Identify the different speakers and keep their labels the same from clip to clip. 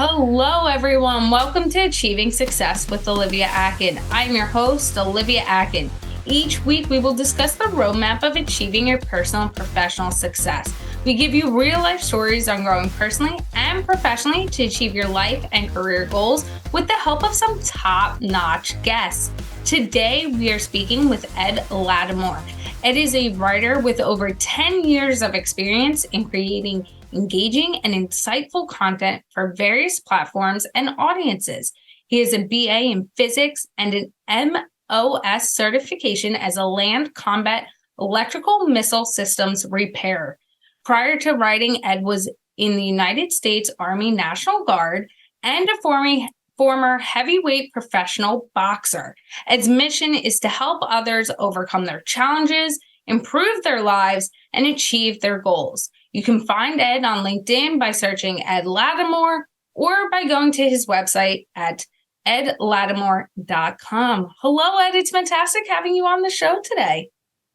Speaker 1: Hello, everyone. Welcome to Achieving Success with Olivia Akin. I'm your host, Olivia Akin. Each week, we will discuss the roadmap of achieving your personal and professional success. We give you real-life stories on growing personally and professionally to achieve your life and career goals with the help of some top-notch guests. Today, we are speaking with Ed Lattimore. Ed is a writer with over 10 years of experience in creating engaging and insightful content for various platforms and audiences. He has a BA in physics and an MOS certification as a land combat electrical missile systems repairer. Prior to writing, Ed was in the United States Army National Guard and a former heavyweight professional boxer. Ed's mission is to help others overcome their challenges, improve their lives, and achieve their goals. You can find Ed on LinkedIn by searching Ed Lattimore or by going to his website at edlattimore.com. Hello, Ed. It's fantastic having you on the show today.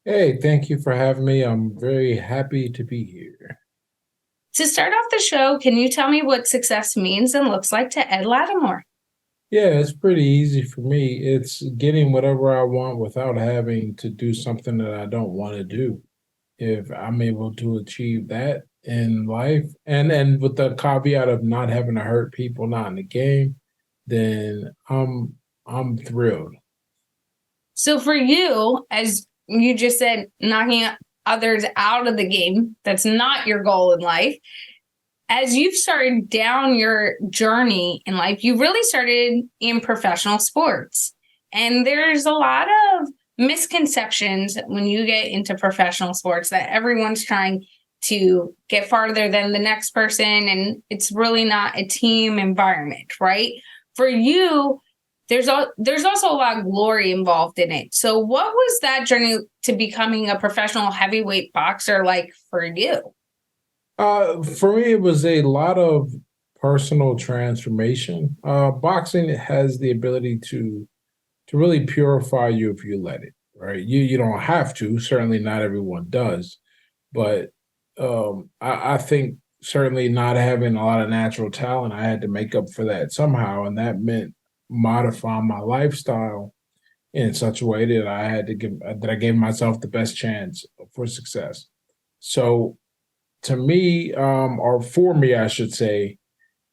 Speaker 2: Hey, thank you for having me. I'm very happy to be here.
Speaker 1: To start off the show, can you tell me what success means and looks like to Ed Lattimore?
Speaker 2: Yeah, it's pretty easy for me. It's getting whatever I want without having to do something that I don't want to do. If I'm able to achieve that in life, and with the caveat of not having to hurt people, not in the game, then I'm thrilled.
Speaker 1: So for you, as you just said, knocking others out of the game, that's not your goal in life. As you've started down your journey in life, you really started in professional sports. And there's a lot of misconceptions when you get into professional sports that everyone's trying to get farther than the next person. And it's really not a team environment, right? For you, there's also a lot of glory involved in it. So what was that journey to becoming a professional heavyweight boxer like for you?
Speaker 2: For me, it was a lot of personal transformation. Boxing has the ability to really purify you if you let it, right? You don't have to. Certainly, not everyone does, but I think certainly not having a lot of natural talent, I had to make up for that somehow, and that meant modifying my lifestyle in such a way that I gave myself the best chance for success. So to me, or for me, I should say,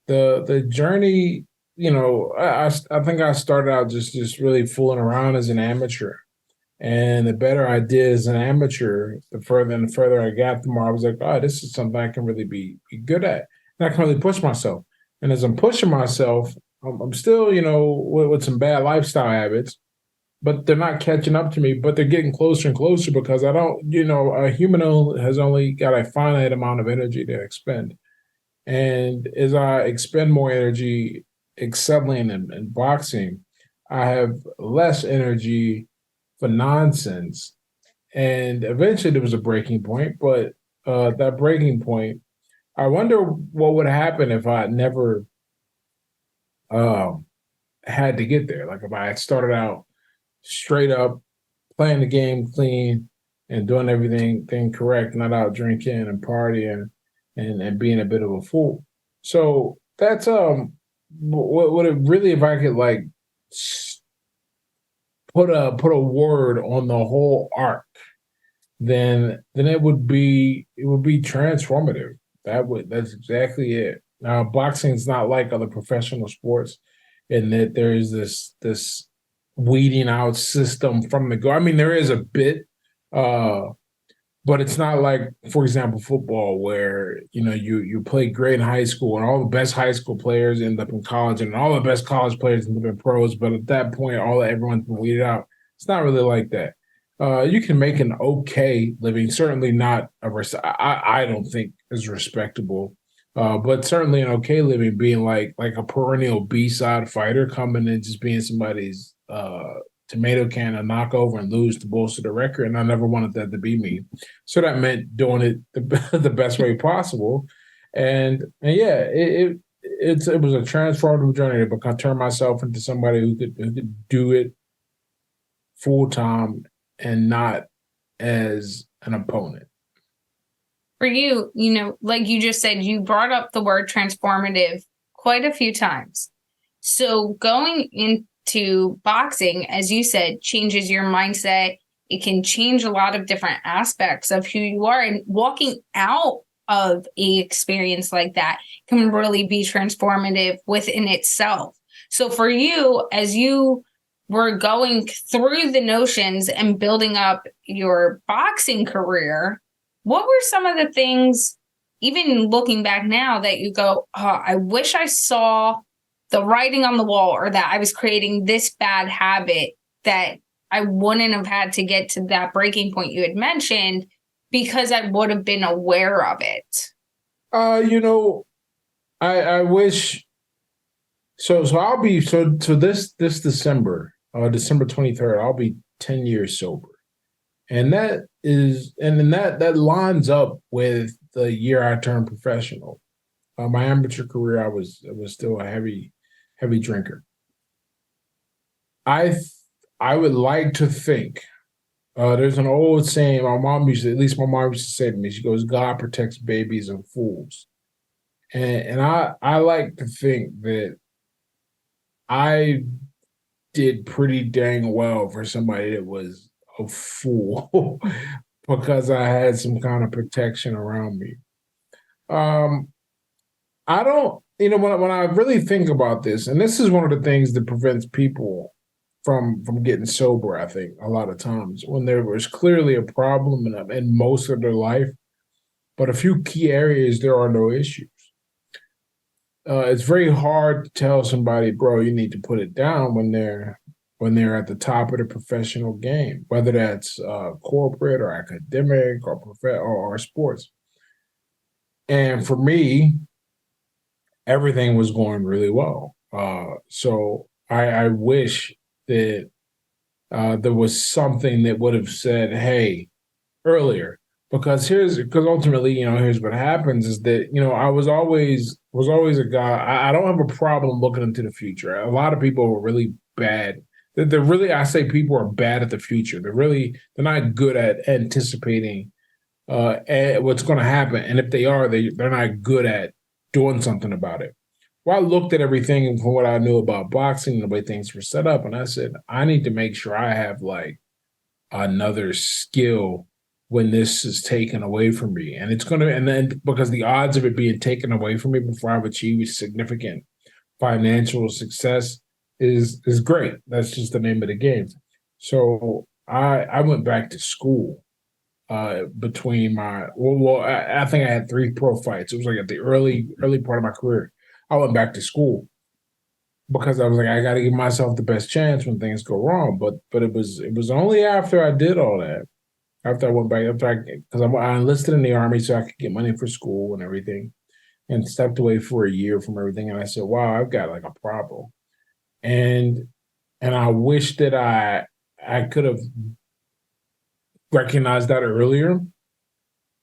Speaker 2: the journey, I think I started out just really fooling around as an amateur. And the better I did as an amateur, the further I got, the more I was like, oh, this is something I can really be good at. And I can really push myself. And as I'm pushing myself, I'm still, with some bad lifestyle habits, but they're not catching up to me, but they're getting closer and closer because I don't, a human has only got a finite amount of energy to expend. And as I expend more energy excelling in boxing, I have less energy for nonsense. And eventually there was a breaking point, but that breaking point, I wonder what would happen if I never um, had to get there. Like if I had started out straight up playing the game clean and doing everything thing correct, not out drinking and partying and being a bit of a fool. So that's what it really, if I could like put a word on the whole arc, then it would be transformative. That's exactly it. Now boxing is not like other professional sports in that there is this weeding out system from the go. I mean, there is a bit, uh, but it's not like, for example, football, where you play great in high school and all the best high school players end up in college, and all the best college players end up in pros. But at that point, everyone's been weeded out. It's not really like that. You can make an okay living, certainly not I don't think is respectable, but certainly an okay living being like a perennial B-side fighter coming and just being somebody's tomato can to knock over and lose to bolster the record. And I never wanted that to be me. So that meant doing it the best way possible. And yeah, it was a transformative journey to turn myself into somebody who could do it full time and not as an opponent.
Speaker 1: For you, like you just said, you brought up the word transformative quite a few times. So going into boxing, as you said, changes your mindset. It can change a lot of different aspects of who you are. And walking out of a experience like that can really be transformative within itself. So for you, as you were going through the notions and building up your boxing career, what were some of the things, even looking back now, that you go, oh, I wish I saw the writing on the wall, or that I was creating this bad habit that I wouldn't have had to get to that breaking point you had mentioned because I would have been aware of it?
Speaker 2: You know, I wish so I'll be this December, December 23rd, I'll be 10 years sober. And that lines up with the year I turned professional. My amateur career, I was still a heavy drinker. I I would like to think there's an old saying at least my mom used to say to me. She goes, "God protects babies and fools," and I like to think that I did pretty dang well for somebody that was a fool because I had some kind of protection around me. Um, I don't, when I really think about this, and this is one of the things that prevents people from getting sober. I think a lot of times when there was clearly a problem in most of their life, but a few key areas there are no issues. It's very hard to tell somebody, bro, you need to put it down when they're at the top of the professional game, whether that's corporate or academic or or sports. And for me, everything was going really well. So I wish that there was something that would have said, "Hey," earlier, because ultimately, here's what happens is that I was always a guy. I don't have a problem looking into the future. A lot of people are really bad. They're really, I say, people are bad at the future. They're not good at anticipating what's going to happen, and if they are, they're not good at doing something about it. Well, I looked at everything from what I knew about boxing and the way things were set up, and I said, I need to make sure I have like another skill when this is taken away from me. And then because the odds of it being taken away from me before I've achieved significant financial success is great. That's just the name of the game. So I went back to school between I think I had three pro fights. It was like at the early part of my career. I went back to school because I was like, I got to give myself the best chance when things go wrong. But it was only after I did all that, after I went back, because I enlisted in the army so I could get money for school and everything, and stepped away for a year from everything. And I said, wow, I've got like a problem, and I wish that I could have recognized that earlier,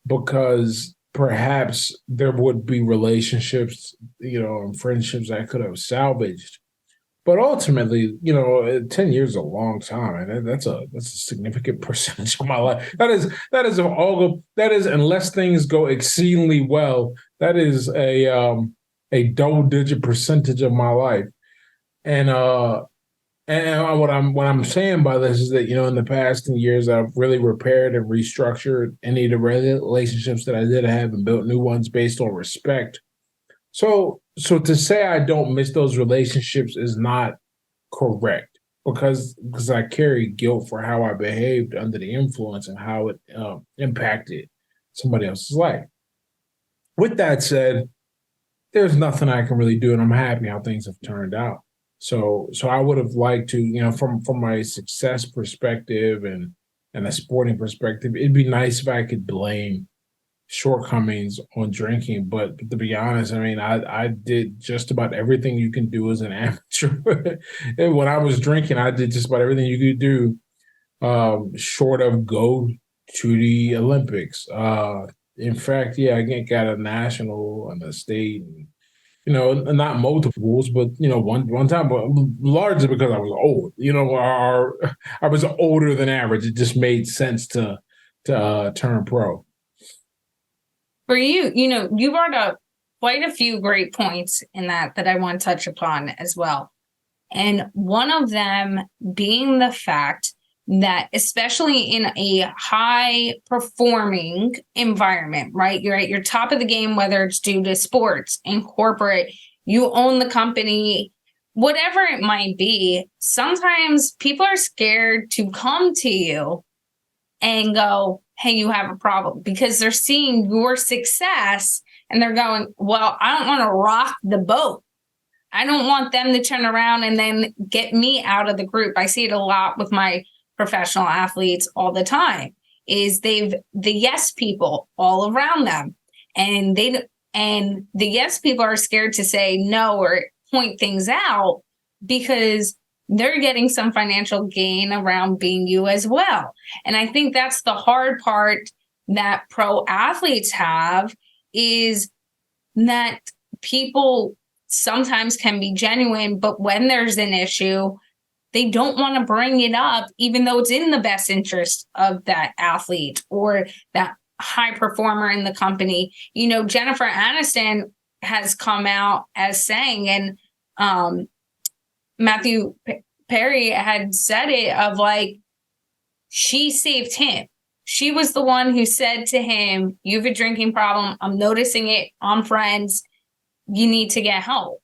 Speaker 2: because perhaps there would be relationships, and friendships I could have salvaged. But ultimately, 10 years is a long time, and that's a significant percentage of my life. That is unless things go exceedingly well, that is a double digit percentage of my life. And what I'm saying by this is that, in the past 10 years I've really repaired and restructured any of the relationships that I did have and built new ones based on respect. So to say I don't miss those relationships is not correct, because I carry guilt for how I behaved under the influence and how it impacted somebody else's life. With that said, there's nothing I can really do, and I'm happy how things have turned out. So I would have liked to, from my success perspective and a sporting perspective, it'd be nice if I could blame shortcomings on drinking. But to be honest, I mean, I did just about everything you can do as an amateur. And when I was drinking, I did just about everything you could do, short of go to the Olympics. In fact, yeah, I got a national and a state, and not multiples, but one time, but largely because I was old. I was older than average. It just made sense to turn pro.
Speaker 1: For you, you brought up quite a few great points in that I want to touch upon as well. And one of them being the fact that, especially in a high performing environment, right? You're at your top of the game, whether it's due to sports and corporate, you own the company, whatever it might be. Sometimes people are scared to come to you and go, hey, you have a problem, because they're seeing your success and they're going, well, I don't want to rock the boat. I don't want them to turn around and then get me out of the group. I see it a lot with my professional athletes all the time, is they've the yes people all around them. And the yes people are scared to say no or point things out because they're getting some financial gain around being you as well. And I think that's the hard part that pro athletes have, is that people sometimes can be genuine, but when there's an issue, they don't want to bring it up, even though it's in the best interest of that athlete or that high performer in the company. You know, Jennifer Aniston has come out as saying, and Matthew Perry had said it, of like, she saved him. She was the one who said to him, you have a drinking problem. I'm noticing it on friends. You need to get help.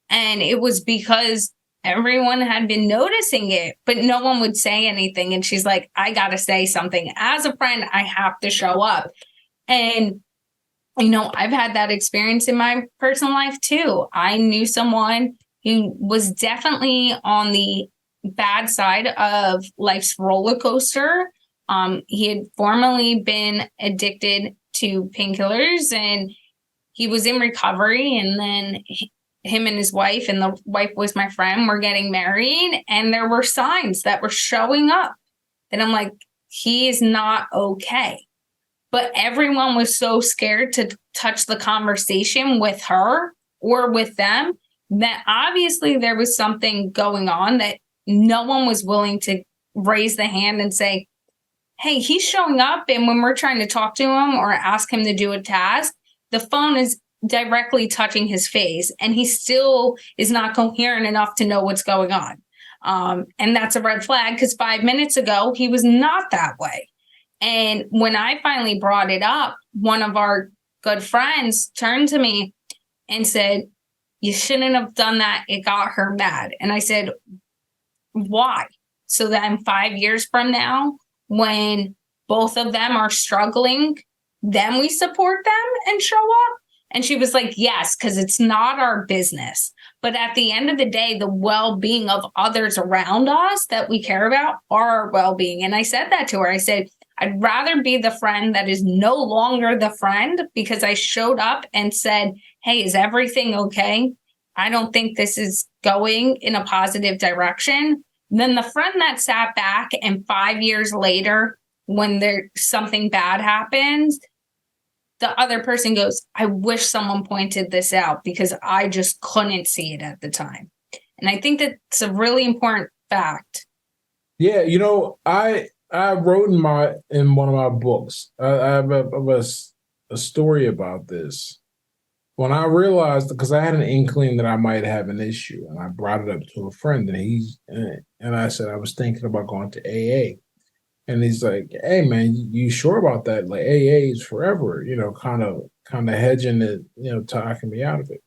Speaker 1: And it was because everyone had been noticing it, but no one would say anything. And she's like, I got to say something. As a friend, I have to show up. And, you know, I've had that experience in my personal life too. I knew someone who was definitely on the bad side of life's roller coaster. He had formerly been addicted to painkillers, and he was in recovery, and then him and his wife, and the wife was my friend, were getting married, and there were signs that were showing up. And I'm like, he is not okay. But everyone was so scared to touch the conversation with her or with them that obviously there was something going on, that no one was willing to raise the hand and say, hey, he's showing up, and when we're trying to talk to him or ask him to do a task, the phone is directly touching his face, and he still is not coherent enough to know what's going on. And that's a red flag, because 5 minutes ago, he was not that way. And when I finally brought it up, one of our good friends turned to me and said, you shouldn't have done that. It got her mad. And I said, why? So then 5 years from now, when both of them are struggling, then we support them and show up? And she was like, yes, because it's not our business. But at the end of the day, the well-being of others around us that we care about are our well-being. And I said that to her. I said, I'd rather be the friend that is no longer the friend because I showed up and said, hey, is everything okay? I don't think this is going in a positive direction. Than the friend that sat back and 5 years later, when there's something bad happens, the other person goes, I wish someone pointed this out because I just couldn't see it at the time. And I think that's a really important fact.
Speaker 2: Yeah, you know, I wrote in one of my books, I have a story about this. When I realized, because I had an inkling that I might have an issue, and I brought it up to a friend, and I said I was thinking about going to AA, and he's like, "Hey man, you sure about that? Like AA is forever, you know, kind of hedging it, you know, talking me out of it."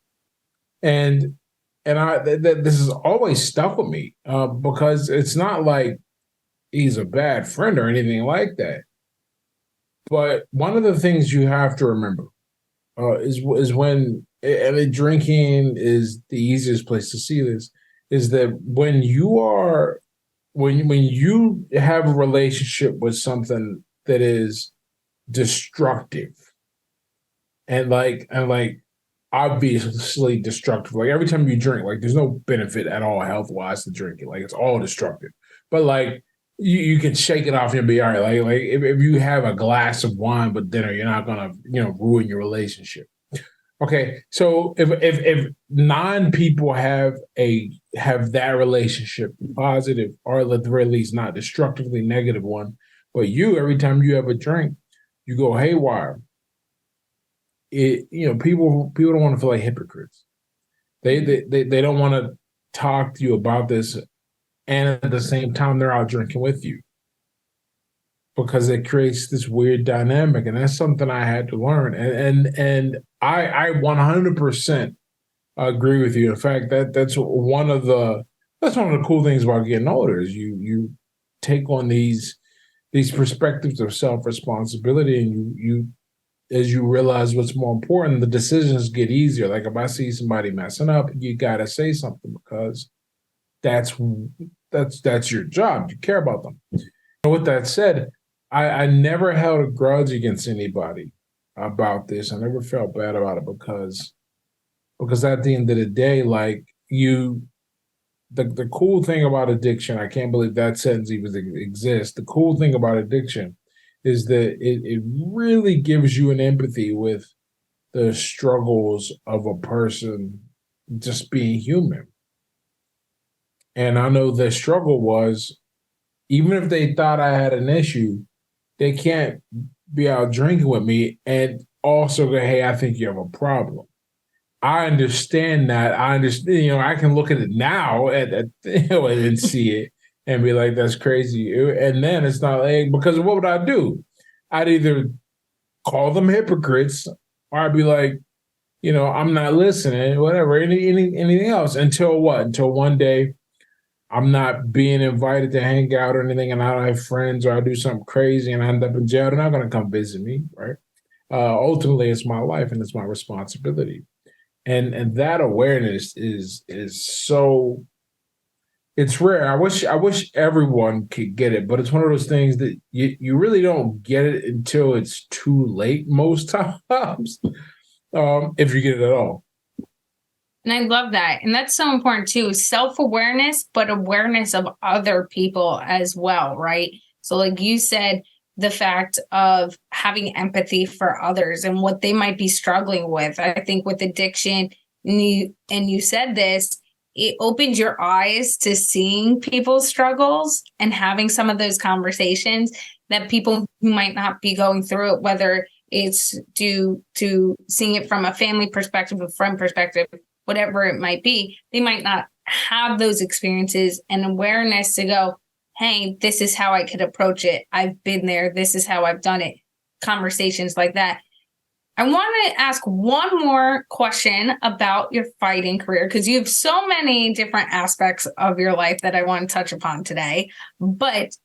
Speaker 2: And this has always stuck with me because it's not like he's a bad friend or anything like that. But one of the things you have to remember is when, and drinking is the easiest place to see this, is that when you have a relationship with something that is destructive and like obviously destructive, like every time you drink, like there's no benefit at all health wise to drinking, like it's all destructive. But like you can shake it off and be all right. Like if you have a glass of wine with dinner, you're not gonna ruin your relationship. Okay, so if 9 people have that relationship, positive or at the very least not destructively negative one, but you, every time you have a drink, you go haywire. people don't want to feel like hypocrites. They don't want to talk to you about this, and at the same time they're out drinking with you, because it creates this weird dynamic, and that's something I had to learn. And I 100% agree with you. In fact, that's one of the cool things about getting older is you take on these perspectives of self responsibility, and you as you realize what's more important, the decisions get easier. Like if I see somebody messing up, you got to say something, because that's that's your job. You care about them. And with that said, I never held a grudge against anybody about this. I never felt bad about it, because at the end of the day, like the cool thing about addiction, I can't believe that sentence even exists. The cool thing about addiction is that it really gives you an empathy with the struggles of a person just being human. And I know the struggle was, even if they thought I had an issue, they can't be out drinking with me and also go, hey, I think you have a problem. I understand that. I understand, I can look at it now and see it and be like, that's crazy. And then it's not like, because what would I do? I'd either call them hypocrites, or I'd be like, I'm not listening, whatever, anything else, until what? Until one day I'm not being invited to hang out or anything, and I don't have friends, or I do something crazy and I end up in jail. They're not going to come visit me, right? Ultimately, it's my life and it's my responsibility. And that awareness is so, it's rare. I wish everyone could get it, but it's one of those things that you really don't get it until it's too late most times, if you get it at all.
Speaker 1: And I love that. And that's so important too. Self-awareness, but awareness of other people as well, right? So like you said, the fact of having empathy for others and what they might be struggling with. I think with addiction, and you said this, it opens your eyes to seeing people's struggles and having some of those conversations that people who might not be going through it, whether it's due to seeing it from a family perspective, a friend perspective, whatever it might be, they might not have those experiences and awareness to go, hey, this is how I could approach it. I've been there. This is how I've done it. Conversations like that. I want to ask one more question about your fighting career, because you have so many different aspects of your life that I want to touch upon today. But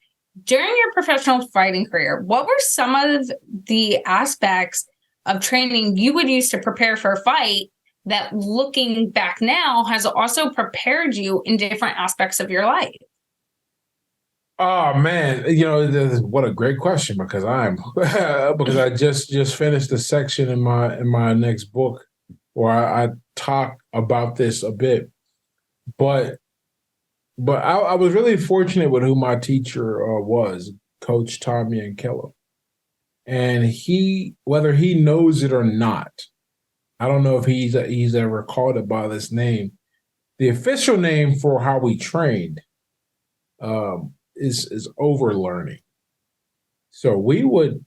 Speaker 1: during your professional fighting career, what were some of the aspects of training you would use to prepare for a fight that, looking back now, has also prepared you in different aspects of your life?
Speaker 2: Oh man, what a great question, because because I just finished a section in my next book where I talk about this a bit. But I was really fortunate with who my teacher was, Coach Tommy and Keller. And whether he knows it or not, I don't know if he's ever called it by this name. The official name for how we trained is overlearning. So we would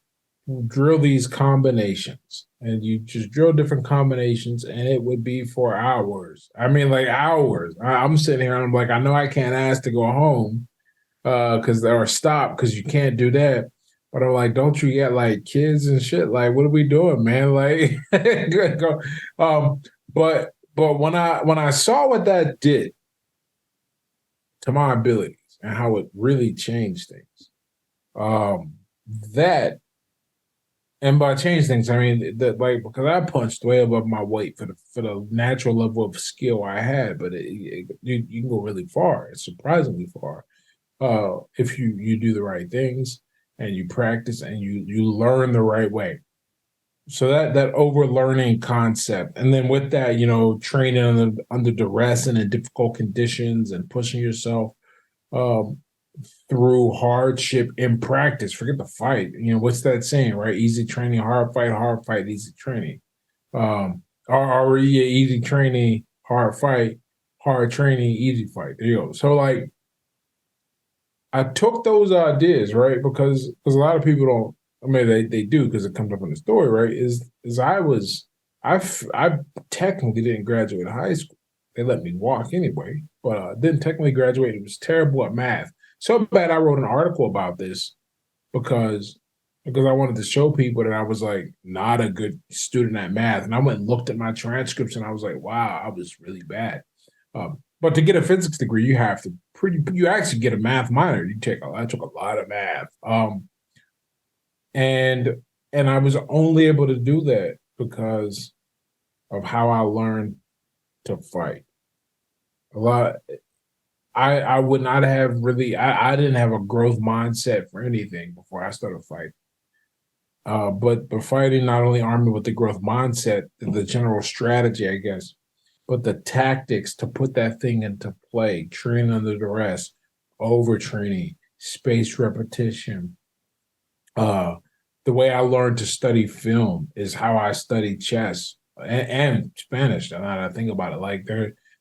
Speaker 2: drill these combinations, and you just drill different combinations, and it would be for hours. I mean, like hours. I'm sitting here and I'm like, I know I can't ask to go home or stop, because you can't do that. But I'm like, don't you get like kids and shit? Like, what are we doing, man? Like, go. But when I saw what that did to my abilities and how it really changed things, that and by change things, I mean that, like, because I punched way above my weight for the natural level of skill I had, but you can go really far. It's surprisingly far if you do the right things and you practice and you learn the right way. So that over learning concept, and then with that, training under duress and in difficult conditions and pushing yourself um, through hardship in practice. Forget the fight. What's that saying, right? Easy training, hard fight, easy training. Or easy training, hard fight, hard training, easy fight. There you go. So I took those ideas, right? Because a lot of people I mean, they do because it comes up in the story, right? Is I technically didn't graduate high school. They let me walk anyway, but didn't technically graduate. It was terrible at math. So bad I wrote an article about this because I wanted to show people that I was like not a good student at math. And I went and looked at my transcripts and I was like, wow, I was really bad. But to get a physics degree, you actually get a math minor. I took a lot of math. And I was only able to do that because of how I learned to fight. A lot I would not have really I didn't have a growth mindset for anything before I started fighting. But fighting not only armed me with the growth mindset, the general strategy, I guess, but the tactics to put that thing into play, training under duress, overtraining, spaced repetition. The way I learned to study film is how I studied chess and Spanish. Now that I think about it, like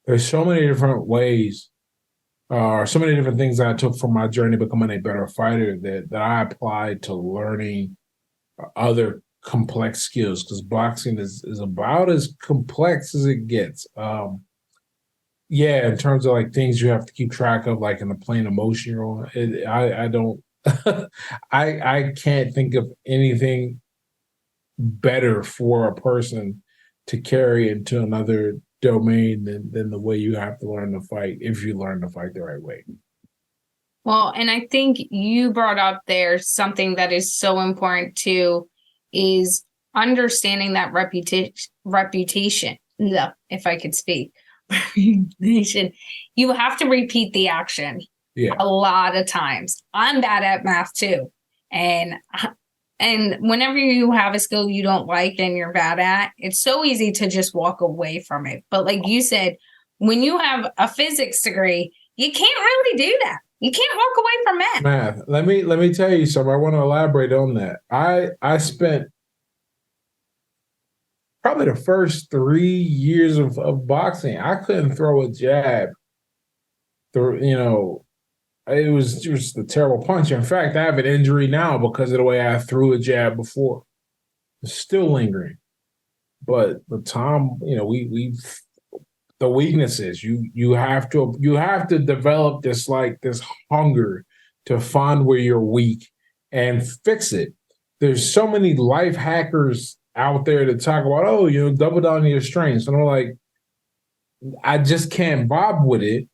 Speaker 2: there's so many different ways, so many different things that I took from my journey becoming a better fighter that I applied to learning other complex skills because boxing is about as complex as it gets. Yeah, in terms of like things you have to keep track of, like in the plane of motion you're on. I don't, I can't think of anything better for a person to carry into another domain than the way you have to learn to fight if you learn to fight the right way.
Speaker 1: Well, and I think you brought up there something that is so important too, is understanding that reputation. Yeah, if I could speak, reputation. You have to repeat the action a lot of times. I'm bad at math too, and whenever you have a skill you don't like and you're bad at, it's so easy to just walk away from it. But like you said, when you have a physics degree, you can't really do that. You can't walk away from math.
Speaker 2: Math. Let me tell you something. I want to elaborate on that. I spent probably the first 3 years of boxing. I couldn't throw a jab. It was just a terrible punch. In fact, I have an injury now because of the way I threw a jab before. It's still lingering. But Tom, we the weaknesses. You have to develop this hunger to find where you're weak and fix it. There's so many life hackers out there to talk about, double down on your strengths. And I'm like, I just can't bob with it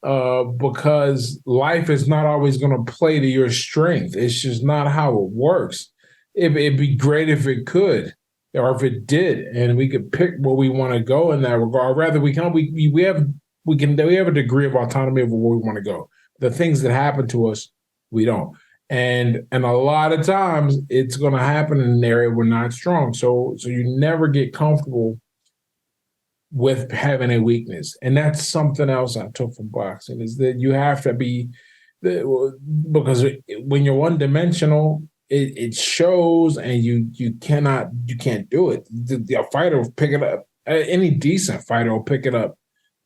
Speaker 2: because life is not always going to play to your strength. It's just not how it works. It'd be great if it could, or if it did, and we could pick where we want to go in that regard. Rather, we have a degree of autonomy of where we want to go. The things that happen to us, we don't. And a lot of times it's going to happen in an area we're not strong. So you never get comfortable with having a weakness. And that's something else I took from boxing, is that you have to be, because when you're one-dimensional, it shows, and you can't do it. The fighter will pick it up. Any decent fighter will pick it up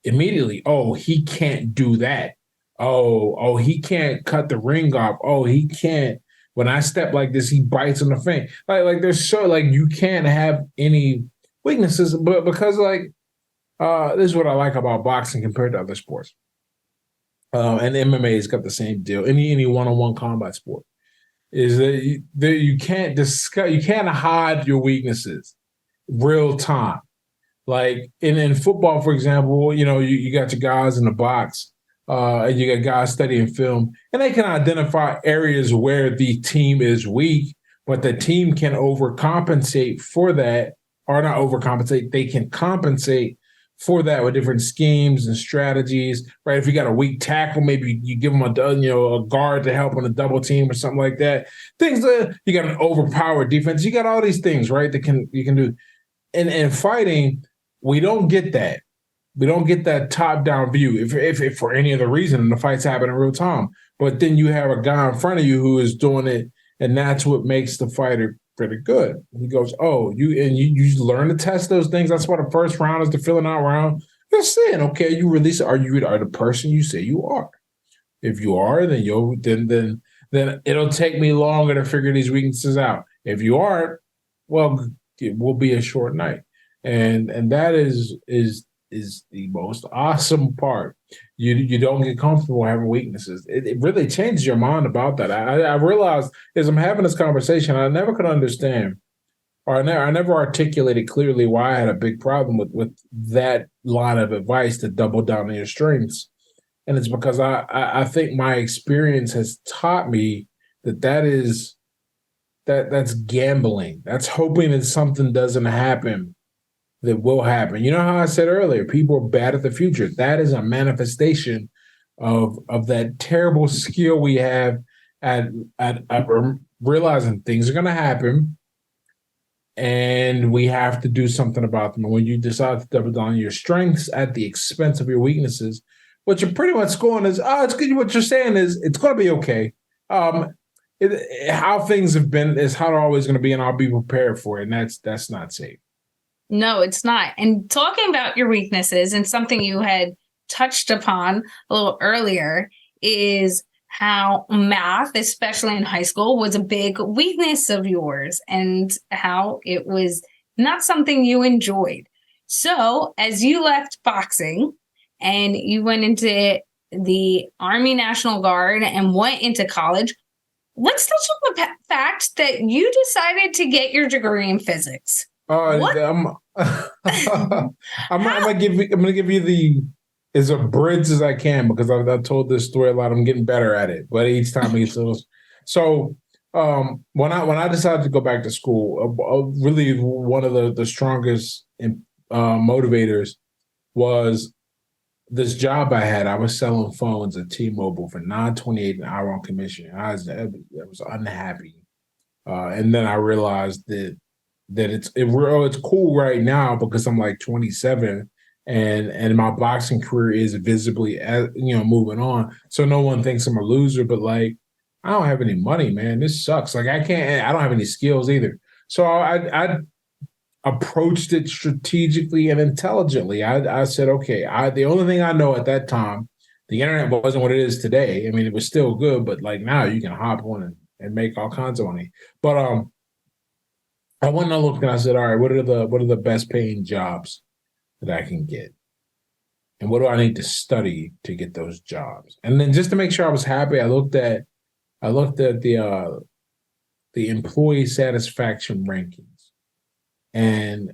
Speaker 2: immediately. Oh, he can't do that. Oh, he can't cut the ring off. Oh, he can't. When I step like this, he bites on the feint. Like there's you can't have any weaknesses, but because this is what I like about boxing compared to other sports. And MMA's got the same deal. Any one-on-one combat sport is that you can't discuss, you can't hide your weaknesses real time. Like in football, for example, you got your guys in the box. And you got guys studying film, and they can identify areas where the team is weak, but the team can overcompensate for that, or not overcompensate. They can compensate for that with different schemes and strategies, right? If you got a weak tackle, maybe you give them a guard to help on a double team or something like that. Things that you got an overpowered defense. You got all these things, right? You can do. In fighting, we don't get that. We don't get that top-down view if for any other reason and the fight's happen in real time. But then you have a guy in front of you who is doing it, and that's what makes the fighter pretty good. He goes, you learn to test those things. That's why the first round is the filling out round. You're saying, okay, are you the person you say you are? If you are, then then it'll take me longer to figure these weaknesses out. If you aren't, well, it will be a short night. And that is the most awesome part. You don't get comfortable having weaknesses. It really changes your mind about that. I realized as I'm having this conversation, I never could understand, or I never articulated clearly why I had a big problem with that line of advice to double down on your strengths. And it's because I think my experience has taught me that's gambling. That's hoping that something doesn't happen that will happen. You know how I said earlier, people are bad at the future. That is a manifestation of that terrible skill we have at realizing things are going to happen, and we have to do something about them. And when you decide to double down on your strengths at the expense of your weaknesses, what you're pretty much going is, oh, it's good. What you're saying is it's going to be okay. How things have been is how they're always going to be, and I'll be prepared for it. And that's not safe.
Speaker 1: No, it's not. And talking about your weaknesses, and something you had touched upon a little earlier, is how math, especially in high school, was a big weakness of yours, and how it was not something you enjoyed. So as you left boxing and you went into the Army National Guard and went into college, let's touch on the fact that you decided to get your degree in physics.
Speaker 2: I'm gonna give you the as abridged as I can, because I've told this story a lot. I'm getting better at it, but each time it's so. When I decided to go back to school, really one of the strongest motivators was this job I had. I was selling phones at T-Mobile for $9.28 an hour on commission. I was unhappy, and then I realized that it's cool right now because I'm like 27 and my boxing career is visibly moving on. So no one thinks I'm a loser, but like I don't have any money, man. This sucks. Like I don't have any skills either. So I approached it strategically and intelligently. I said, okay, the only thing I know at that time, the internet wasn't what it is today. I mean, it was still good, but like now you can hop on and make all kinds of money. But I went and looked and I said, all right, what are the best paying jobs that I can get? And what do I need to study to get those jobs? And then just to make sure I was happy, I looked at the employee satisfaction rankings. And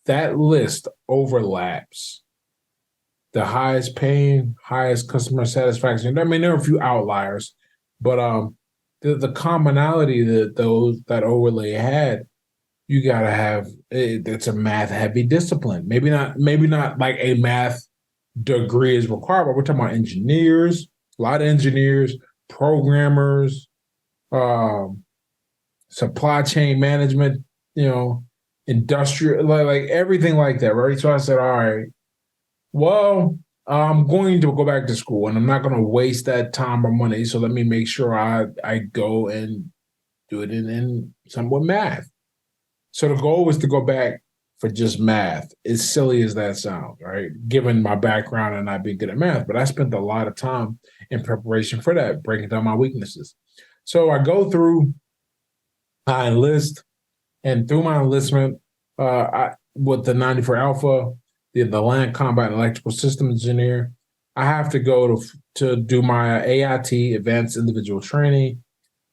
Speaker 2: that list overlaps the highest paying, highest customer satisfaction. I mean, there are a few outliers, but the commonality that overlay had, you gotta have it's a math heavy discipline. Maybe not like a math degree is required, but we're talking about engineers, a lot of engineers, programmers, supply chain management, industrial, like everything like that, right? So I said, all right, well, I'm going to go back to school and I'm not going to waste that time or money. So let me make sure I go and do it in somewhat math. So the goal was to go back for just math, as silly as that sounds, right? Given my background and not being good at math, but I spent a lot of time in preparation for that, breaking down my weaknesses. So I go through, I enlist, and through my enlistment, with the 94 Alpha, the Land Combat Electrical System Engineer, I have to go to do my AIT, Advanced Individual Training,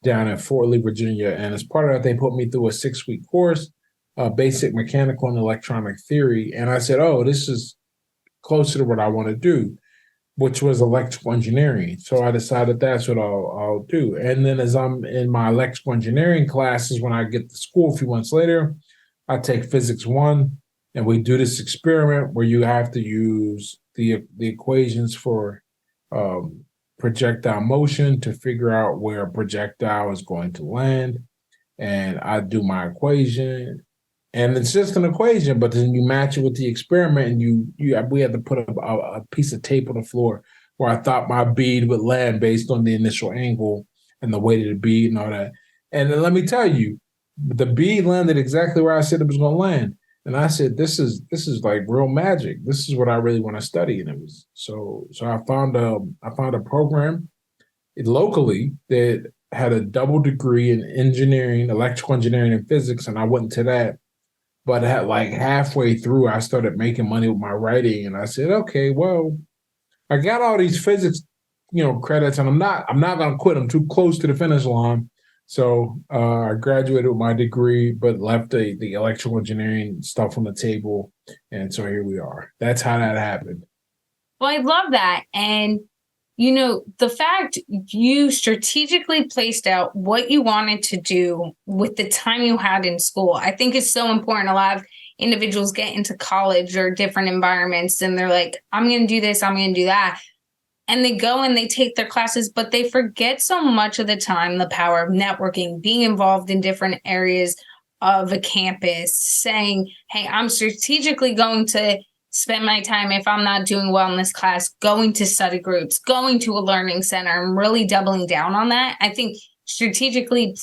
Speaker 2: down in Fort Lee, Virginia. And as part of that, they put me through a 6-week course, basic mechanical and electronic theory. And I said, oh, this is closer to what I want to do, which was electrical engineering. So I decided that's what I'll do. And then as I'm in my electrical engineering classes, when I get to school a few months later, I take physics 1, and we do this experiment where you have to use the equations for projectile motion to figure out where a projectile is going to land. And I do my equation, and it's just an equation, but then you match it with the experiment, and we had to put a piece of tape on the floor where I thought my bead would land based on the initial angle and the weight of the bead and all that. And then let me tell you, the bead landed exactly where I said it was going to land. And I said, this is like real magic. This is what I really want to study. And it was so I found a program locally that had a double degree in engineering, electrical engineering and physics, and I went to that. But like halfway through, I started making money with my writing, and I said, okay, well, I got all these physics, credits, and I'm not gonna quit. I'm too close to the finish line. So I graduated with my degree, but left the electrical engineering stuff on the table, and so here we are. That's how that happened.
Speaker 1: Well, I love that. And, the fact you strategically placed out what you wanted to do with the time you had in school, I think is so important. A lot of individuals get into college or different environments and they're like, I'm going to do this, I'm going to do that. And they go and they take their classes, but they forget so much of the time the power of networking, being involved in different areas of a campus, saying, hey, I'm strategically going to spend my time, if I'm not doing well in this class, going to study groups, going to a learning center, and really doubling down on that. I think strategically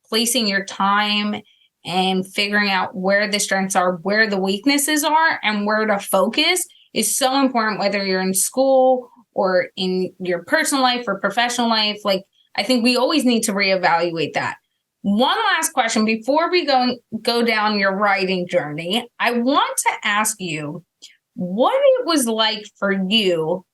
Speaker 1: placing your time and figuring out where the strengths are, where the weaknesses are, and where to focus is so important, whether you're in school or in your personal life or professional life. Like, I think we always need to reevaluate that. One last question before we go down your writing journey. I want to ask you what it was like for you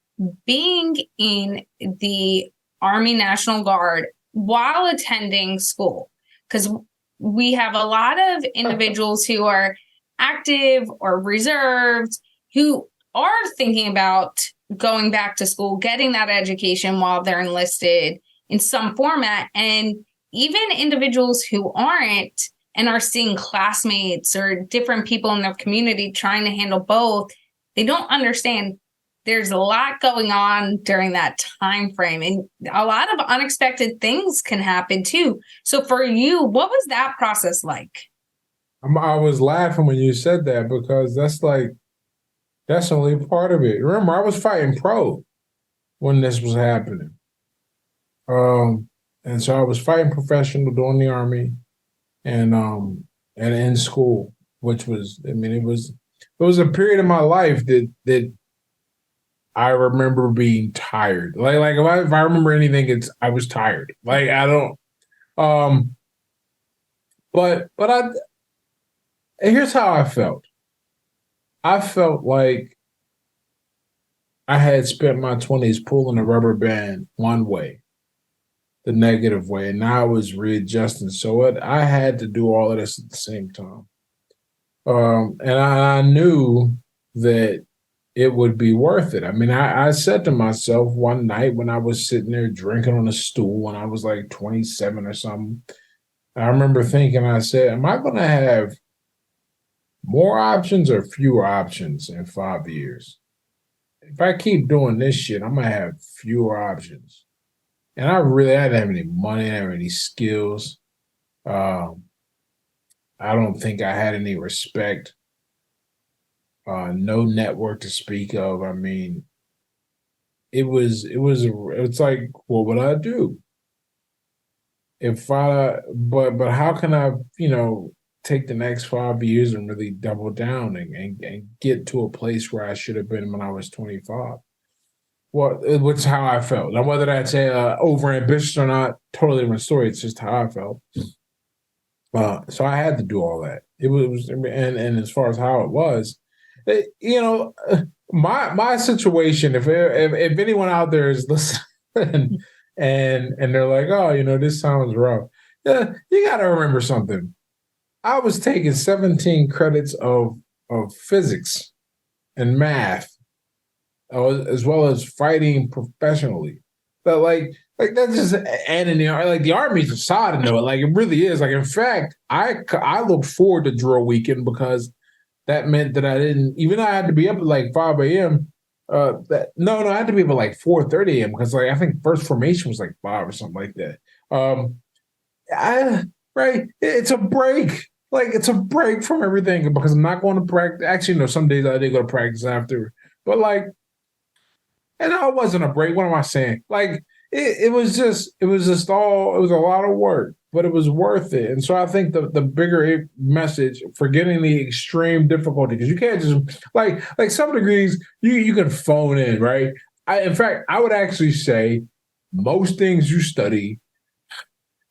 Speaker 1: being in the Army National Guard while attending school. Because we have a lot of individuals who are active or reserved who are thinking about going back to school, getting that education while they're enlisted in some format. And even individuals who aren't and are seeing classmates or different people in their community trying to handle both, they don't understand there's a lot going on during that time frame, and a lot of unexpected things can happen too. So for you, what was that process like?
Speaker 2: I was laughing when you said that because that's only part of it. Remember, I was fighting pro when this was happening. And so I was fighting professional during the Army and in school, which was, it was a period of my life that I remember being tired. Like if I remember anything, I was tired. Like I don't but I here's how I felt. I felt like I had spent my 20s pulling a rubber band one way, the negative way, and now I was readjusting. So I had to do all of this at the same time. And I knew that it would be worth it. I said to myself one night when I was sitting there drinking on a stool when I was like 27 or something, I remember thinking, I said, am I going to have more options or fewer options in 5 years? If I keep doing this shit, I'm going to have fewer options. And I didn't have any money, I didn't have any skills. I don't think I had any respect. No network to speak of. It's like, what would I do? But how can I, take the next 5 years and really double down and get to a place where I should have been when I was 25? Well, which is how I felt. Now, whether that's over ambitious or not, totally different story. It's just how I felt. So I had to do all that. And as far as how it was, my situation. If anyone out there is listening and they're like, oh, this sounds rough. Yeah, you got to remember something. I was taking 17 credits of physics and math, as well as fighting professionally. But like that's just and in the Army's a side note. Like it really is. Like in fact, I look forward to drill weekend because that meant that I didn't even though I had to be up at like 5 a.m. I had to be up at like 4:30 a.m. because like I think first formation was like 5 or something like that. Right, it's a break. Like it's a break from everything because I'm not going to practice. Actually, no, some days I did go to practice after, but like. And no, it wasn't a break. What am I saying? Like it was just it was a lot of work, but it was worth it. And so I think the bigger message, forgetting the extreme difficulty, because you can't just like some degrees you can phone in, right? In fact, I would actually say most things you study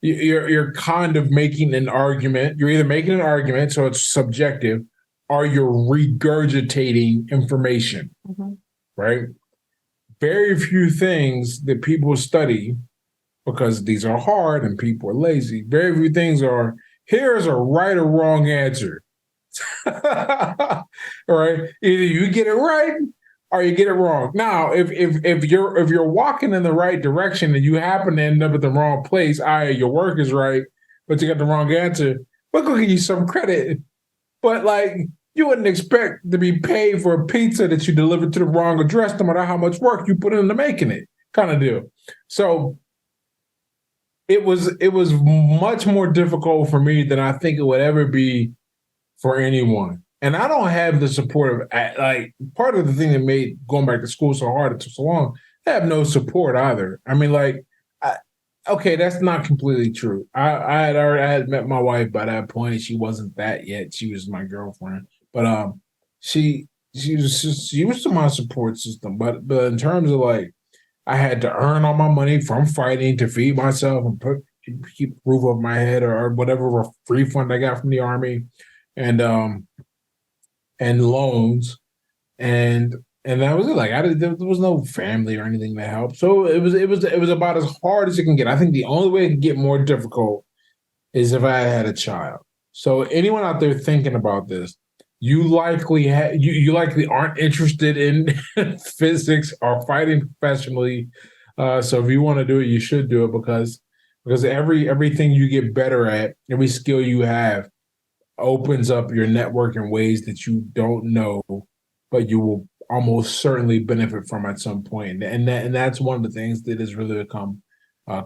Speaker 2: you're kind of making an argument. You're either making an argument, so it's subjective, or you're regurgitating information, right? Very few things that people study, because these are hard and people are lazy. Very few things are, here's a right or wrong answer. All right. Either you get it right or you get it wrong. Now, if you're walking in the right direction and you happen to end up at the wrong place, your work is right, but you got the wrong answer, we're gonna give you some credit. But like, you wouldn't expect to be paid for a pizza that you delivered to the wrong address, no matter how much work you put into making it, kind of deal. So it was much more difficult for me than I think it would ever be for anyone. And I don't have the support of, like, part of the thing that made going back to school so hard, it took so long. I have no support either. I mean, like, okay, that's not completely true. I had met my wife by that point. She wasn't that yet. She was my girlfriend, but she she was to my support system. But in terms of, like, I had to earn all my money from fighting to feed myself and keep roof over my head, or whatever refund I got from the army, and and loans, and that was it. Like, there was no family or anything that helped. So it was about as hard as it can get. I think the only way it can get more difficult is if I had a child. So anyone out there thinking about this, you likely aren't interested in physics or fighting professionally. So if you want to do it, you should do it, because everything you get better at, every skill you have, opens up your network in ways that you don't know, but you will almost certainly benefit from at some point. And that's one of the things that has really become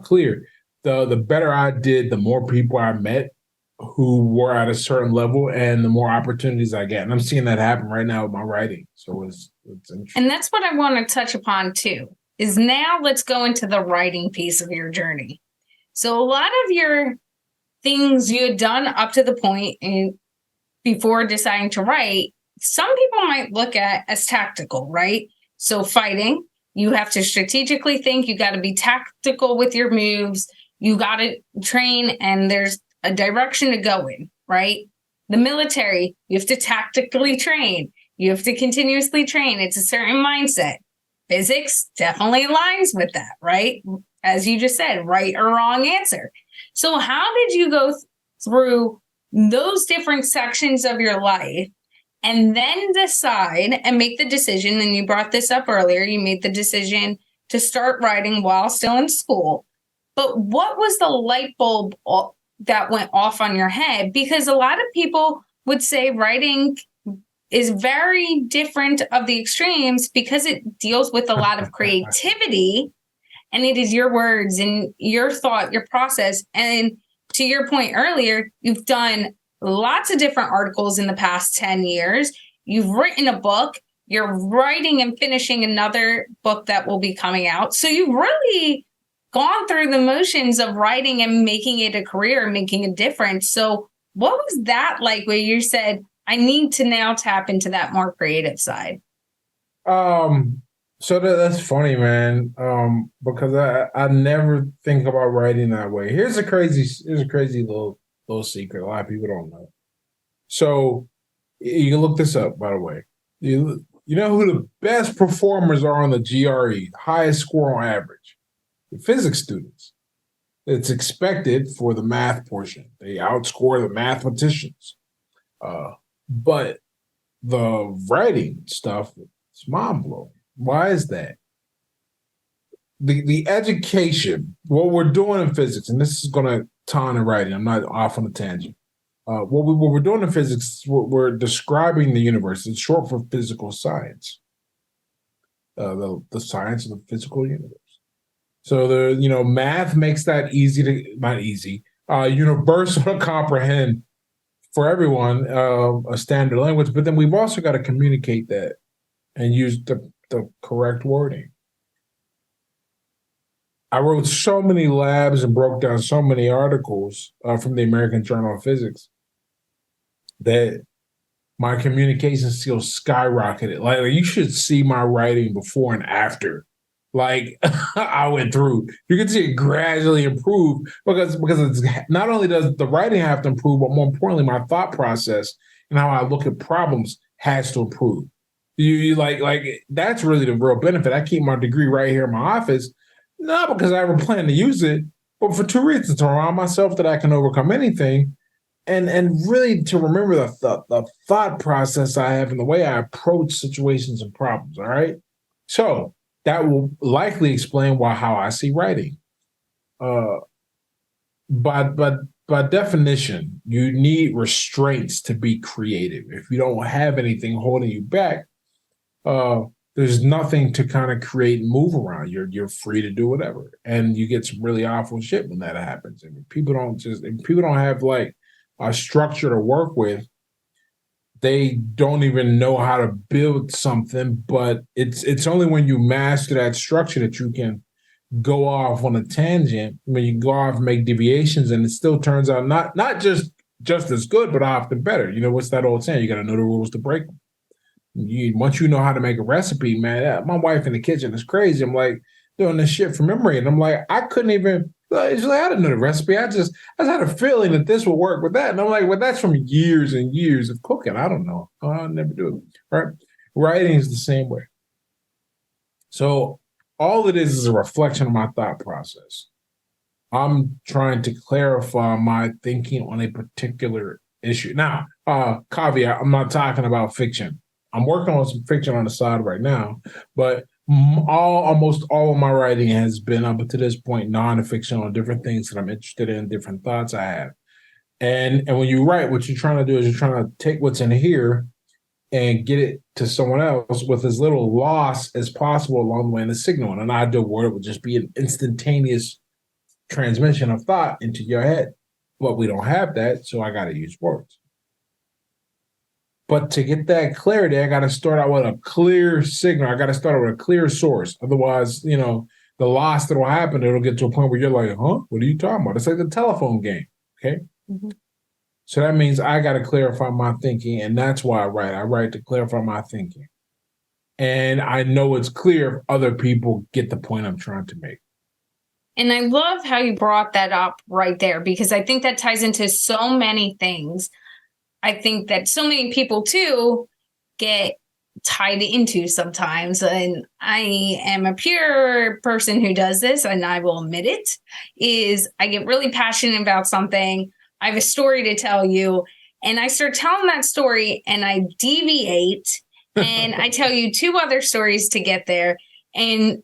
Speaker 2: clear. The better I did, the more people I met who were at a certain level, and the more opportunities I get. And I'm seeing that happen right now with my writing. So it's interesting.
Speaker 1: And that's what I want to touch upon too. Is now let's go into the writing piece of your journey. So a lot of your things you had done up to the point and before deciding to write, some people might look at as tactical, right? So fighting, you have to strategically think, you got to be tactical with your moves, you got to train, and there's a direction to go in, right? The military, you have to tactically train, you have to continuously train. It's a certain mindset. Physics definitely aligns with that, right? As you just said, right or wrong answer. So how did you go through those different sections of your life and then decide and make the decision? And you brought this up earlier, you made the decision to start writing while still in school. But what was the light bulb that went off on your head? Because a lot of people would say writing is very different of the extremes because it deals with a lot of creativity, and it is your words and your thought, your process. And to your point earlier, you've done lots of different articles in the past 10 years. You've written a book. You're writing and finishing another book that will be coming out. So you've really gone through the motions of writing and making it a career, making a difference. So what was that like where you said, I need to now tap into that more creative side?
Speaker 2: So that's funny, man. Because I never think about writing that way. Here's a crazy little secret. A lot of people don't know. So you can look this up, by the way. You know who the best performers are on the GRE, highest score on average? The physics students. It's expected for the math portion. They outscore the mathematicians. But the writing stuff, it's mind blowing. Why is that? The education, what we're doing in physics, and this is going to tie into writing. I'm not off on a tangent. What we're doing in physics, we're describing the universe. It's short for physical science, the science of the physical universe. So math makes that easy to, not easy, universal to comprehend for everyone, a standard language. But then we've also got to communicate that and use the correct wording. I wrote so many labs and broke down so many articles from the American Journal of Physics that my communication skills skyrocketed. Like, you should see my writing before and after like I went through. You can see it gradually improve because it's not only does the writing have to improve, but more importantly, my thought process and how I look at problems has to improve. You like that's really the real benefit. I keep my degree right here in my office, not because I ever plan to use it, but for two reasons: to remind myself that I can overcome anything, and really to remember the thought process I have and the way I approach situations and problems. All right, so that will likely explain why how I see writing. Uh, but by definition, you need restraints to be creative. If you don't have anything holding you back, uh, there's nothing to kind of create and move around. You're free to do whatever, and you get some really awful shit when that happens. I mean, people don't have like a structure to work with. They don't even know how to build something, but it's only when you master that structure that you can go off on a tangent, when you go off and make deviations, and it still turns out not just as good, but often better. You know, what's that old saying? You got to know the rules to break them. Once you know how to make a recipe, man. My wife in the kitchen is crazy. I'm like doing this shit from memory, and I'm like, I couldn't even. It's like I didn't know the recipe. I just had a feeling that this would work with that, and I'm like, well, that's from years and years of cooking. I don't know. I'll never do it. Right? Writing is the same way. So all it is a reflection of my thought process. I'm trying to clarify my thinking on a particular issue. Now, caveat, I'm not talking about fiction. I'm working on some fiction on the side right now, but almost all of my writing has been up to this point non-fiction on different things that I'm interested in, different thoughts I have. And when you write, what you're trying to do is you're trying to take what's in here and get it to someone else with as little loss as possible along the way in the signal. And an ideal word would just be an instantaneous transmission of thought into your head. But we don't have that, so I got to use words. But to get that clarity, I got to start out with a clear signal. I got to start with a clear source. Otherwise, you know, the loss that will happen, it'll get to a point where you're like, huh, what are you talking about? It's like the telephone game, okay? Mm-hmm. So that means I got to clarify my thinking, and that's why I write. I write to clarify my thinking. And I know it's clear if other people get the point I'm trying to make.
Speaker 1: And I love how you brought that up right there, because I think that ties into so many things. I think that so many people too get tied into sometimes. And I am a pure person who does this, and I will admit it, is I get really passionate about something. I have a story to tell you, and I start telling that story and I deviate and I tell you two other stories to get there. And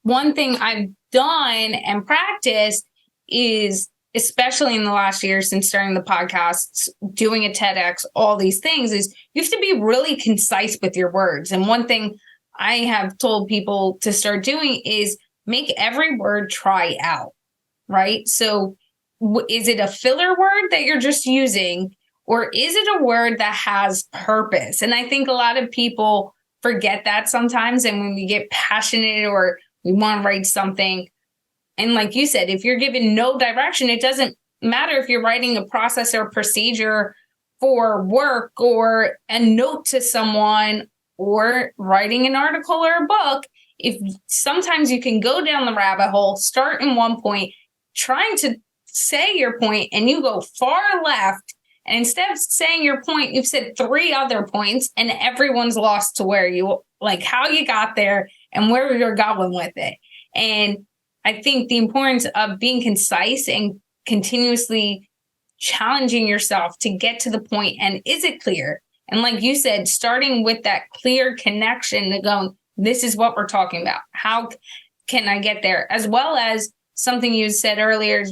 Speaker 1: one thing I've done and practiced is, especially in the last year since starting the podcast, doing a TEDx, all these things, is you have to be really concise with your words. And one thing I have told people to start doing is make every word try out, right? So is it a filler word that you're just using, or is it a word that has purpose? And I think a lot of people forget that sometimes. And when we get passionate or we want to write something, and like you said, if you're given no direction, it doesn't matter if you're writing a process or procedure for work or a note to someone or writing an article or a book. If sometimes you can go down the rabbit hole, start in one point, trying to say your point, and you go far left. And instead of saying your point, you've said three other points, and everyone's lost to where you, like how you got there and where you're going with it. And I think the importance of being concise and continuously challenging yourself to get to the point, and is it clear? And like you said, starting with that clear connection to going, this is what we're talking about. How can I get there? As well as something you said earlier,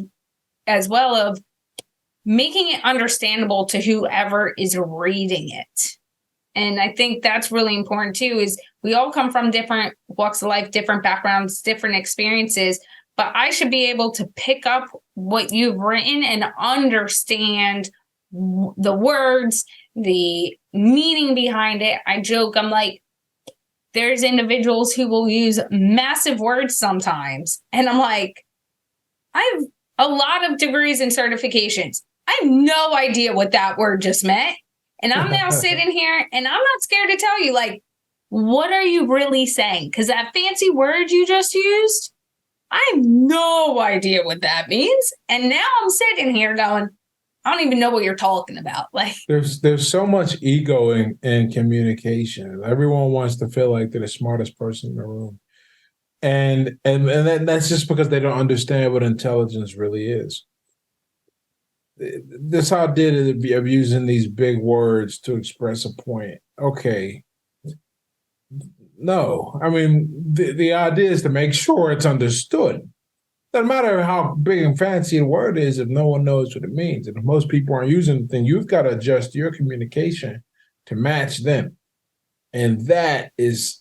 Speaker 1: as well, of making it understandable to whoever is reading it. And I think that's really important too, is we all come from different walks of life, different backgrounds, different experiences, but I should be able to pick up what you've written and understand the words, the meaning behind it. I joke, I'm like, there's individuals who will use massive words sometimes. And I'm like, I have a lot of degrees and certifications. I have no idea what that word just meant. And I'm now sitting here and I'm not scared to tell you, like, what are you really saying? Because that fancy word you just used, I have no idea what that means. And now I'm sitting here going, I don't even know what you're talking about. Like,
Speaker 2: there's so much ego in communication. Everyone wants to feel like they're the smartest person in the room. That's just because they don't understand what intelligence really is. This idea of using these big words to express a point. Okay, no, I mean the idea is to make sure it's understood. Doesn't matter how big and fancy the word is if no one knows what it means. And if most people aren't using it, then you've got to adjust your communication to match them. And that's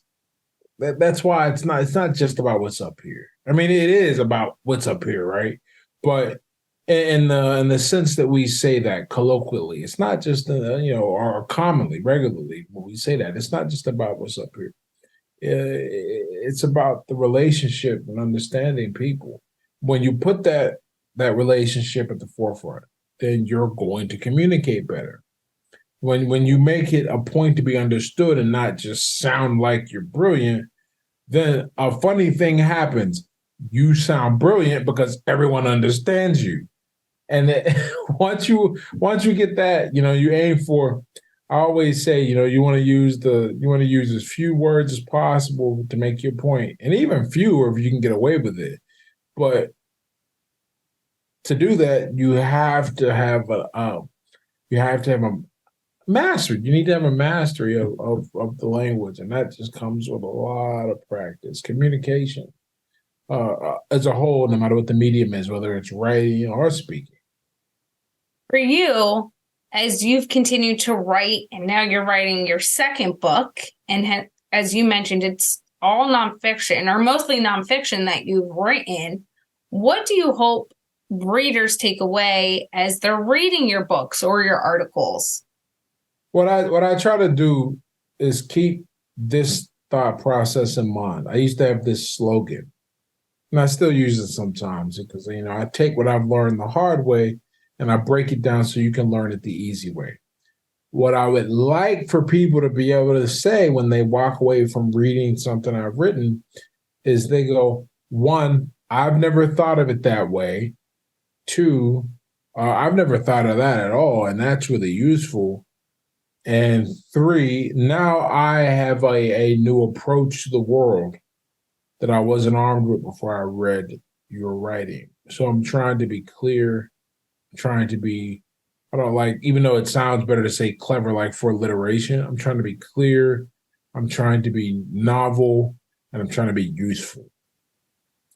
Speaker 2: why it's not just about what's up here. I mean, it is about what's up here, right? But in the sense that we say that colloquially, it's not just or commonly, regularly when we say that, it's not just about what's up here. It's about the relationship and understanding people. When you put that relationship at the forefront, then you're going to communicate better. When you make it a point to be understood and not just sound like you're brilliant, then a funny thing happens. You sound brilliant because everyone understands you. And once you get that, you aim for. I always say, you want to use as few words as possible to make your point, and even fewer if you can get away with it. But to do that, you have to have a mastery. You need to have a mastery of the language, and that just comes with a lot of practice. Communication, as a whole, no matter what the medium is, whether it's writing or speaking.
Speaker 1: for you, as you've continued to write, and now you're writing your second book, and as you mentioned, it's all nonfiction or mostly nonfiction that you've written. What do you hope readers take away as they're reading your books or your articles?
Speaker 2: What I try to do is keep this thought process in mind. I used to have this slogan, and I still use it sometimes because I take what I've learned the hard way and I break it down so you can learn it the easy way. What I would like for people to be able to say when they walk away from reading something I've written is they go, one, I've never thought of it that way. Two, I've never thought of that at all, and that's really useful. And three, now I have a new approach to the world that I wasn't armed with before I read your writing. So I'm trying to be clear, trying to be, I don't like, even though it sounds better to say clever, like for alliteration, I'm trying to be clear, I'm trying to be novel, and I'm trying to be useful.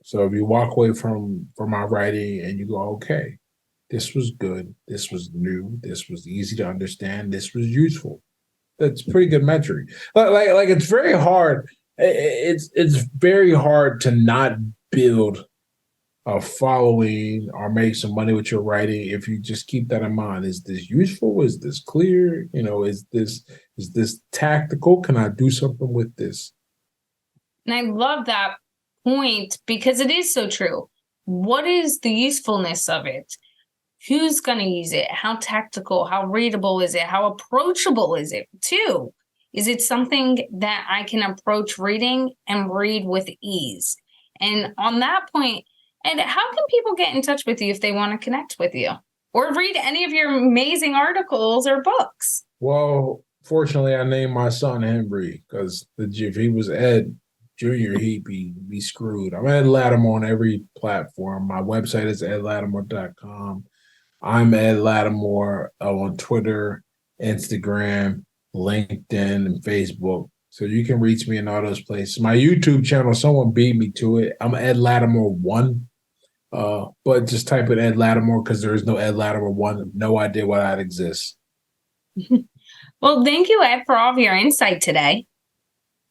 Speaker 2: So if you walk away from my writing and you go, okay, this was good, this was new, this was easy to understand, this was useful. That's pretty good metric. Like it's very hard. It's very hard to not build a following or make some money with your writing if you just keep that in mind. Is this useful? Is this clear? Is this tactical? Can I do something with this?
Speaker 1: And I love that point because it is so true. What is the usefulness of it? Who's going to use it? How tactical? How readable is it? How approachable is it, too? Is it something that I can approach reading and read with ease? And on that point, and how can people get in touch with you if they want to connect with you or read any of your amazing articles or books?
Speaker 2: Well, fortunately, I named my son Henry because if he was Ed Jr., he'd be screwed. I'm Ed Lattimore on every platform. My website is edlattimore.com. I'm Ed Lattimore on Twitter, Instagram, LinkedIn, and Facebook. So you can reach me in all those places. My YouTube channel, someone beat me to it. I'm Ed Lattimore 1. But just type in Ed Lattimore because there is no Ed Lattimore 1. No idea why that exists.
Speaker 1: Well, thank you, Ed, for all of your insight today.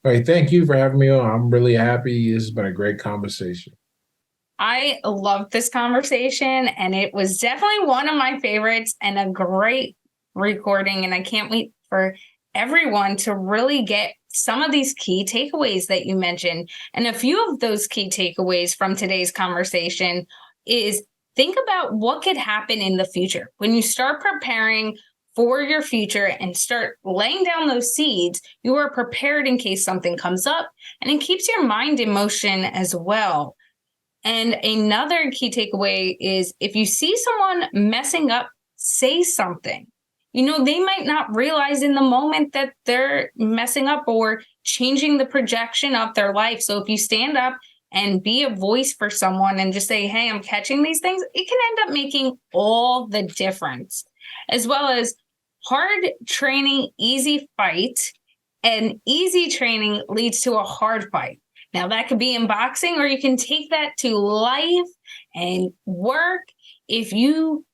Speaker 2: All right, thank you for having me on. I'm really happy. This has been a great conversation.
Speaker 1: I loved this conversation, and it was definitely one of my favorites and a great recording. And I can't wait for everyone to really get some of these key takeaways that you mentioned. And a few of those key takeaways from today's conversation is think about what could happen in the future when you start preparing for your future and start laying down those seeds, you are prepared in case something comes up, and it keeps your mind in motion as well. And another key takeaway is if you see someone messing up, say something. They might not realize in the moment that they're messing up or changing the projection of their life. So if you stand up and be a voice for someone and just say, hey, I'm catching these things, it can end up making all the difference. As well as hard training, easy fight, and easy training leads to a hard fight. Now, that could be in boxing, or you can take that to life and work. If you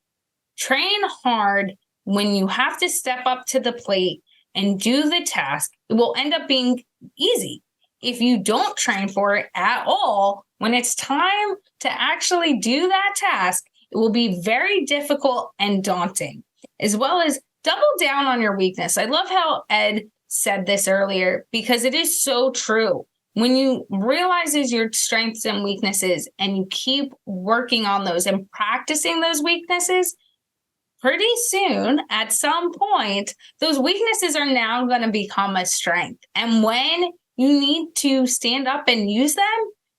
Speaker 1: train hard, when you have to step up to the plate and do the task, it will end up being easy. If you don't train for it at all, when it's time to actually do that task, it will be very difficult and daunting, as well as double down on your weakness. I love how Ed said this earlier because it is so true. When you realize your strengths and weaknesses and you keep working on those and practicing those weaknesses, pretty soon, at some point, those weaknesses are now going to become a strength. And when you need to stand up and use them,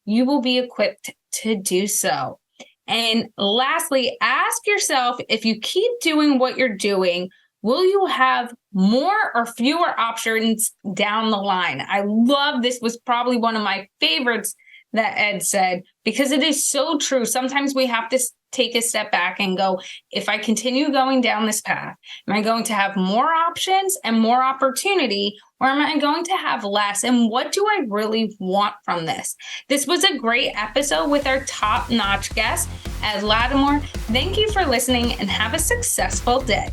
Speaker 1: you will be equipped to do so. And lastly, ask yourself, if you keep doing what you're doing, will you have more or fewer options down the line? I love this. Was probably one of my favorites that Ed said, because it is so true. Sometimes we have to take a step back and go, if I continue going down this path, am I going to have more options and more opportunity, or am I going to have less? And what do I really want from this? This was a great episode with our top-notch guest, Ed Lattimore. Thank you for listening and have a successful day.